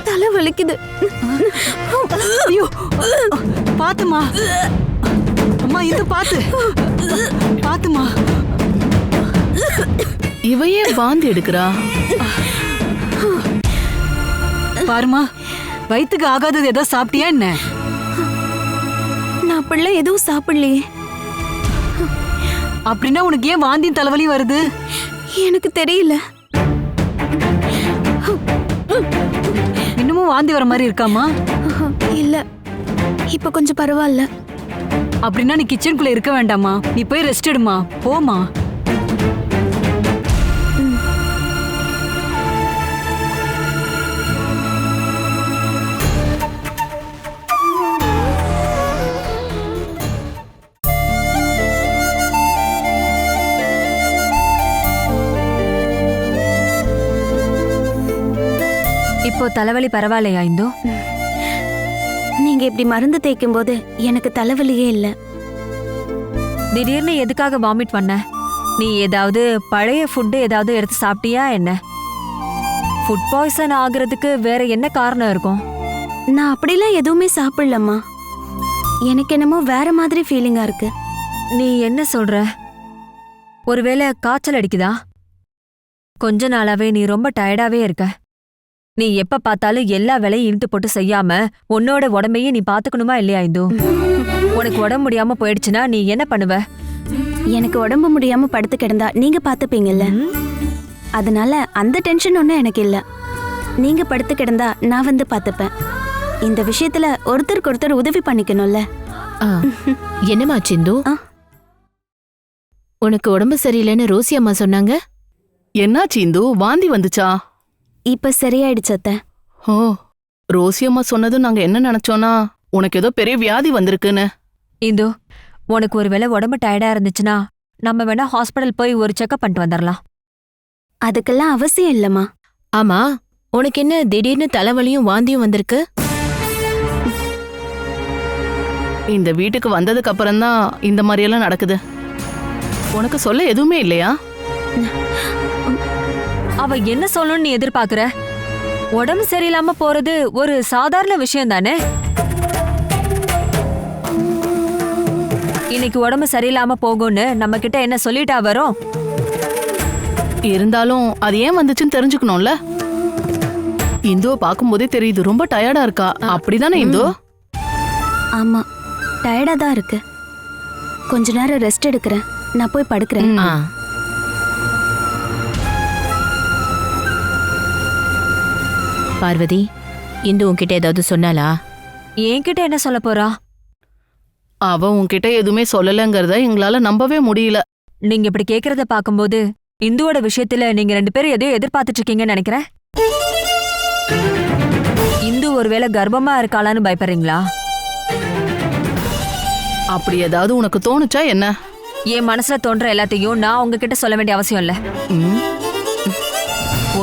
தலை வலிக்குது. ஐயோ, பாத்துமா. அம்மா, இது பாத்து பாத்துமா. இவையே வாந்தி எடுக்கிறா. பாருமா, வயிற்றுக்கு ஆகாதது ஏதோ சாப்பிட்டியா என்ன? நான் அப்படிலாம் எதுவும் சாப்பிடலையே. அப்படின்னா உனக்கு ஏன் வாந்தியும் தலைவலியும் வருது? எனக்கு தெரியல. இன்னமும் வாந்தி வர மாதிரி இருக்காமா? இல்ல, இப்ப கொஞ்சம் பரவாயில்ல. அப்படின்னா நீ கிச்சனுக்குள்ள இருக்க வேண்டாமா, நீ போய் ரெஸ்ட் எடுமா. போமா. இப்போ தலைவலி பரவாயில்லையா இந்து? நீங்க இப்படி மருந்து தேய்க்கும் போது எனக்கு தலைவலியே இல்ல. திடீர்னு எதுக்காக வாமிட் பண்ண? நீ ஏதாவது பழைய ஃபுட்டு ஏதாவது எடுத்து சாப்பிட்டியா என்ன? ஃபுட் பாய்சன் ஆகுறதுக்கு வேற என்ன காரணம் இருக்கும்? நான் அப்படிலாம் எதுவுமே சாப்பிடலம்மா. எனக்கு என்னமோ வேற மாதிரி ஃபீலிங்கா இருக்கு. நீ என்ன சொல்ற? ஒருவேளை காய்ச்சல் அடிக்குதா? கொஞ்ச நாளாவே நீ ரொம்ப டயர்டாவே இருக்க. நீ எப்ப பார்த்தாலும் எல்லா வேலையும் இழுத்து போட்டு செய்யாம உன்னோட உடம்பையே நீ பாத்துக்கணுமா இல்லையா இந்து? உனக்கு உடம்பு முடியாம போயிடுச்சுன்னா நீ என்ன பண்ணுவ? எனக்கு உடம்பு முடியாம படுத்து கிடந்தா நீங்க பாத்துப்பீங்கல்ல, அதனால அந்த டென்ஷன் ஒன்றும் எனக்கு இல்ல. நீங்க படுத்து கிடந்தா நான் வந்து பாத்துப்பேன். இந்த விஷயத்துல ஒருத்தருக்கு ஒருத்தர் உதவி பண்ணிக்கணும்ல. என்னமா சிந்து, உனக்கு உடம்பு சரியில்லைன்னு ரோசி அம்மா சொன்னாங்க. என்னாச்சு இந்து? வாந்தி வந்துச்சா? இப்ப சரியாயிடுச்சு அத்தை. ஓ, ரோசி அம்மா சொன்னதும் நாங்க என்ன நினைச்சோன்னா உனக்கு ஏதோ பெரிய வியாதி வந்திருக்குன்னு. இந்து, உனக்கு ஒருவேளை உடம்பு டயர்டா இருந்துச்சுன்னா நம்ம வேணா ஹாஸ்பிடல் போய் ஒரு செக்அப் பண்ணிட்டு வந்துடலாம். அதுக்கெல்லாம் அவசியம் இல்லம்மா. ஆமா, உனக்கு என்ன திடீர்னு தலைவலியும் வாந்தியும் வந்திருக்கு? இந்த வீட்டுக்கு வந்ததுக்கு அப்புறம்தான் இந்த மாதிரியெல்லாம் நடக்குது. உனக்கு சொல்ல எதுவுமே இல்லையா? அவ என்ன சொல்லணும்னு நீ எதிர்பார்க்கற? உடம்பு சரியில்லாம போறது ஒரு சாதாரண விஷயம் தானே. இன்னைக்கு உடம்பு சரியில்லாம போகும்னு நம்ம கிட்ட என்ன சொல்லிட்டா வரும்? இருந்தாலும் அது ஏன் வந்துச்சுன்னு தெரிஞ்சுக்கணும்ல. இந்துவை பார்க்கும்போதே தெரியுது ரொம்ப டயர்டா இருக்கா. அப்படிதானே இந்து? ஆமா, டயர்டா தான் இருக்கு. கொஞ்ச நேரம் ரெஸ்ட் எடுக்கிறேன். நான் போய் படுக்கிறேன். பார்வதி, இந்து உன்கிட்ட ஏதாவது சொன்னாலா? என்கிட்ட என்ன சொல்ல போறா? அவ உன்கிட்ட எதுவுமே சொல்லலங்கிறத எங்களால நம்பவே முடியல. நீங்க இப்படி கேக்குறத பாக்கும்போது இந்துவோட விஷயத்துல நீங்க 2 பேரும் எதையோ எதிர்பார்த்துட்டு இருக்கீங்கன்னு நினைக்கிறேன். இந்து ஒருவேளை கர்ப்பமா இருக்காளான்னு பயப்படுறீங்களா? அப்படி ஏதாவது உனக்கு தோணுச்சா என்ன? என் மனசுல தோன்ற எல்லாத்தையும் நான் உங்ககிட்ட சொல்ல வேண்டிய அவசியம் இல்ல.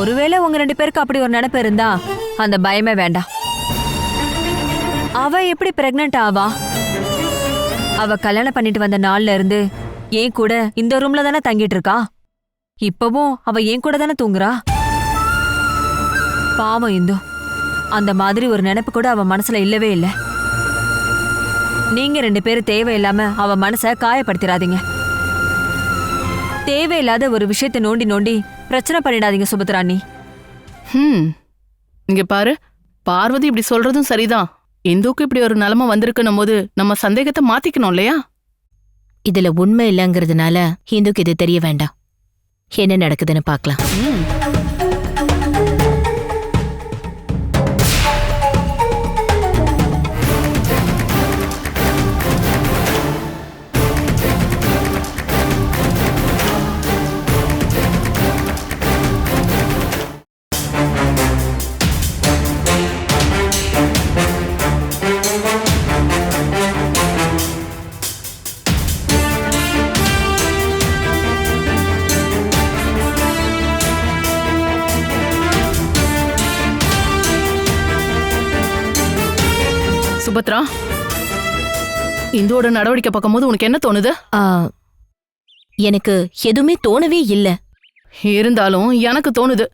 ஒருவேளை உங்க 2 பேருக்கு அப்படி ஒரு நினைப்பு இருந்தா அந்த பயமே வேண்டாம். அவ எப்படி பிரெக்னன்ட் ஆவா? அவ கல்யாணம் பண்ணிட்டு வந்த நாள்ல இருந்து ஏன் கூட இந்த ரூம்ல தானே தங்கிட்டு இருக்கா. இப்பவும் அவ ஏன் கூட தானே தூங்குறா. பாவம் இந்து, அந்த மாதிரி ஒரு நினைப்பு கூட அவ மனசுல இல்லவே இல்லை. நீங்க 2 பேரும் தேவையில்லாம அவ மனச காயப்படுத்திடாதீங்க. தேவையில்லாத ஒரு விஷயத்தை நோண்டி நோண்டி பிரச்சனை பண்ணிடாதீங்க சுபத்ராணி. இங்க பாரு, பார்வதி இப்படி சொல்றதும் சரிதான். இந்துக்கு இப்படி ஒரு நிலைமை வந்திருக்கணும் போது நம்ம சந்தேகத்தை மாத்திக்கணும் இல்லையா? இதுல உண்மை இல்லைங்கிறதுனால இந்துக்கு இது தெரிய வேண்டாம். என்ன நடக்குதுன்னு பார்க்கலாம். சுபத்ரா, இந்துவோட நடவடிக்கை பார்க்கும்போது உனக்கு என்ன தோணுது? எனக்கு எதுவுமே தோணவே இல்ல. இருந்தாலும் எனக்கு தோணுது.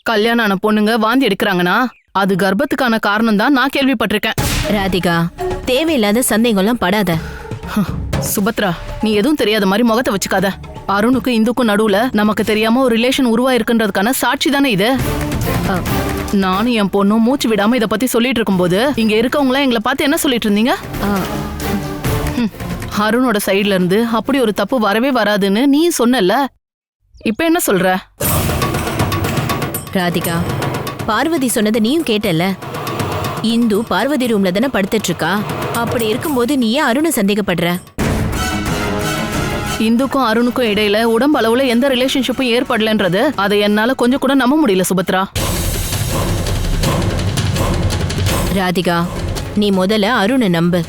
கல்யாணம் ஆன பொண்ணுங்க வாந்தி எடுக்கிறாங்கன்னா அது கர்ப்பத்துக்கான காரணம் தான் நான் கேள்விப்பட்டிருக்கேன். ராதிகா, தேவையில்லாத சந்தேகம்லாம் படாத. சுபத்ரா, நீ எதுவும் தெரியாத மாதிரி முகத்தை வச்சுக்காத. அருணுக்கும் இந்துக்கும் நடுவுல நமக்கு தெரியாம ஒரு ரிலேஷன் உருவாயிருக்குன்றதுக்கான சாட்சி தானே இது. நானும் என் பொண்ணும் மூச்சு விடாம இத பத்தி சொல்லிட்டு இருக்கும்போது இங்க இருக்கவங்களாம் எங்களை பார்த்து என்ன சொல்லிட்டு இருந்தீங்க? அருணோட சைட்ல இருந்து அப்படி ஒரு தப்பு வரவே வராதுன்னு நீ சொன்னல. இப்ப என்ன சொல்ற? ராதிகா, பார்வதி சொன்னதை நீயும் கேட்டல. இந்து பார்வதி ரூம்ல தானே படுத்துட்டு இருக்கா. அப்படி இருக்கும்போது நீ ஏன் அருணை சந்தேகப்படுற? இந்துக்கும் அருணுக்கும் இடையில உடம்பு அளவுல எந்த ரிலேஷன்ஷிப்பும் ஏற்படலன்றது அதை என்னால கொஞ்சம் கூட நம்ப முடியல சுபத்ரா. ராதிகா, நீ முதல்ல அருணை நம்பு.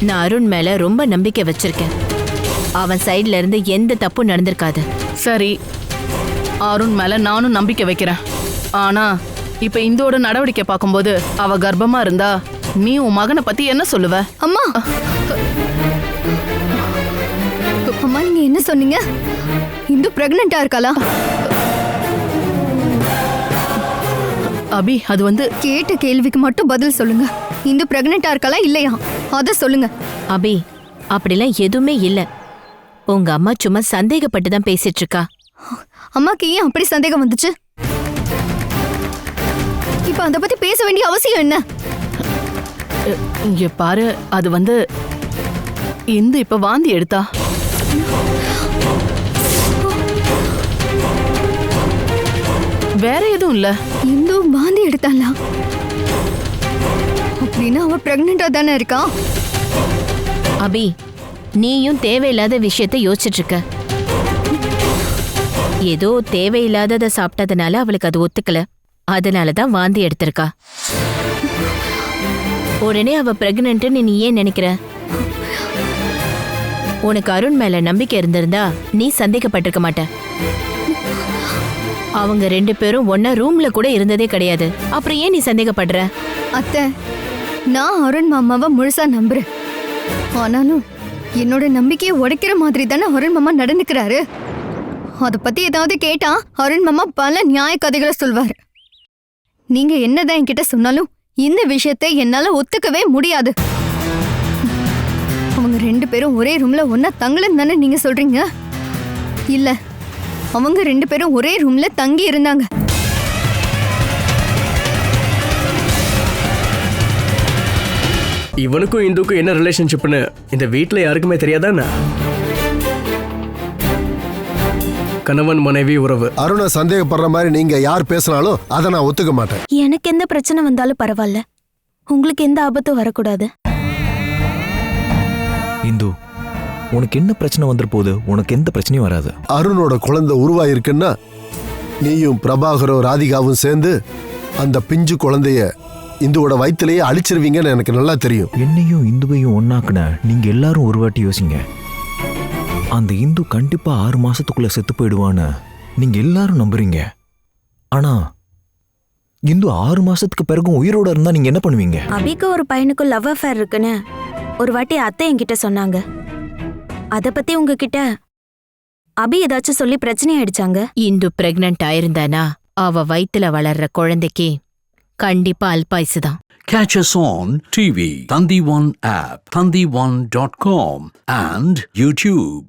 நான் அருண் மேல ரொம்ப நம்பிக்கை வச்சிருக்கேன். அவன் சைட்ல இருந்து எந்த தப்பும் நடந்திருக்காது. சரி, அருண் மேல நானும் நம்பிக்கை வைக்கிறேன். ஆனா இப்ப இந்தோட நடவடிக்கை பார்க்கும்போது அவ கர்ப்பமா இருந்தா நீ உன் மகனை பத்தி என்ன சொல்லுவ? அம்மா, அம்மா நீங்க என்ன சொன்னீங்க? இந்து பிரெக்னண்டா இருக்காளா? அபி, அது வந்து கேட்ட கேள்விக்கு மட்டும் பதில் சொல்லுங்க. இந்து பிரெக்னண்டா இருக்காளா இல்லையா அத சொல்லுங்க. அபி, அப்படிலாம் எதுவுமே இல்ல. உங்க அம்மா சும்மா சந்தேகப்பட்டு தான் பேசிட்டு இருக்கா. அம்மாக்கு ஏன் அப்படி சந்தேகம் வந்துச்சு? இப்ப அத பத்தி பேச வேண்டிய அவசியம் என்ன? இங்க பாரு, அது வந்து இந்து இப்ப வாந்தி எடுத்தா. வேற எதுவும் இல்ல. இந்து வாந்தி எடுத்தாளா? அப்படின்னா அவ பிரெக்னண்டா தானே இருக்கா? அபி, நீயும் தேவையில்லாத விஷயத்தை யோசிச்சுட்டு இருக்க. ஏதோ தேவையில்லாததை சாப்பிட்டதுனால அவளுக்கு அது ஒத்துக்கல. அதனாலதான் வாந்தி எடுத்திருக்கா. உடனே அவ பிரெக்னன்ட்னு நீ ஏன் நினைக்கிற? உனக்கு அருண் மேல நம்பிக்கை இருந்திருந்தா நீ சந்தேகப்பட்டிருக்க மாட்ட. அவங்க 2 பேரும் ஒன்னா ரூம்ல கூட இருந்ததே கிடையாது. அப்புறம் ஏன் நீ சந்தேகப்படுற? அத்தை, நான் அருண் மாமாவை முழுசா நம்புறேன். ஆனாலும் என்னோட நம்பிக்கையை உடைக்கிற மாதிரி தானே அருண் மாமா நடந்துக்கிறாரு. அத பத்தி ஏதாவது கேட்டா அருண் மாமா பல நியாய கதைகளை சொல்வாரு. நீங்க என்னதான் என்கிட்ட சொன்னாலும் இந்த விஷயத்தை என்னால ஒத்துக்கவே முடியாது. அவங்க 2 பேரும் ஒரே ரூம்ல ஒன்னா தங்கலன்னு தானே நீங்க சொல்றீங்க? இல்ல, அவங்க 2 பேரும் ஒரே ரூம்ல தங்கி இருந்தாங்க. இவனுக்கும் இந்துக்கும் என்ன ரிலேஷன்ஷிப்னு இந்த வீட்ல யாருக்குமே தெரியாதானே? கணவன் மனைவி உறவு. அருணை சந்தேகப்படுற மாதிரி நீங்க யார் பேசினாலும் அதை நான் ஒத்துக்க மாட்டேன். எனக்கு எந்த பிரச்சனை வந்தாலும் பரவாயில்ல, உங்களுக்கு எந்த ஆபத்தும் வரக்கூடாது. இந்து, உனக்கு என்ன பிரச்சனை வந்துரு போகுது? உனக்கு எந்த பிரச்சனையும் வராது. அருணோட குழந்தை உருவாயிருக்குன்னா நீயும் பிரபாகரும் ராதிகாவும் சேர்ந்து அந்த பிஞ்சு குழந்தைய இந்துவோட வயிற்றுலயே அழிச்சிருவீங்கன்னு எனக்கு நல்லா தெரியும். என்னையும் இந்துவையும் ஒன்னாக்குன நீங்க எல்லாரும் ஒரு வாட்டி யோசிங்க. அந்த இந்து கண்டிப்பா 6 மாசத்துக்குள்ள செத்து போயிடுவான்னு நீங்க எல்லாரும் நம்புறீங்க. ஆனா இந்து 6 மாசத்துக்கு பிறகும் உயிரோட இருந்தா நீங்க என்ன பண்ணுவீங்க? அபிக்கு ஒரு பையனுக்கும் லவ் அஃபேர் இருக்குன்னு ஒரு வாட்டி அத்தை என்கிட்ட சொன்னாங்க. அத பத்தி உங்ககிட்ட அபி ஏதாச்சும் சொல்லி பிரச்சனை ஆயிடுச்சாங்க? இந்து பிரெக்னன்ட் ஆயிருந்தானா அவ வயித்துல வளர்ற குழந்தைக்கு கண்டிப்பா அல்பாயுசுதான். Catch us on TV, Thandivan app, thandivan.com and YouTube.